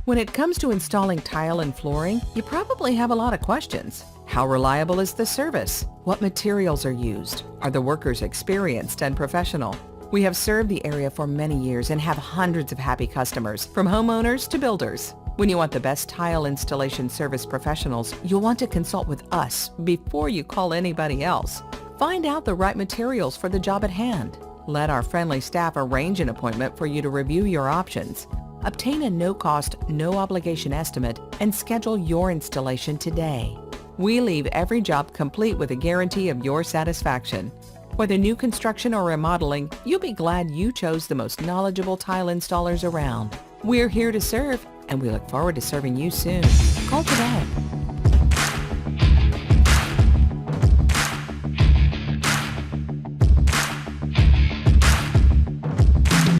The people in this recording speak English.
When it comes to installing tile and flooring, you probably have a lot of questions. How reliable is the service? What materials are used? Are the workers experienced and professional? We have served the area for many years and have hundreds of happy customers, from homeowners to builders. When you want the best tile installation service professionals, you'll want to consult with us before you call anybody else. Find out the right materials for the job at hand. Let our friendly staff arrange an appointment for you to review your options. Obtain a no-cost, no-obligation estimate and schedule your installation today. We leave every job complete with a guarantee of your satisfaction. Whether new construction or remodeling, you'll be glad you chose the most knowledgeable tile installers around. We're here to serve, and we look forward to serving you soon. Call today.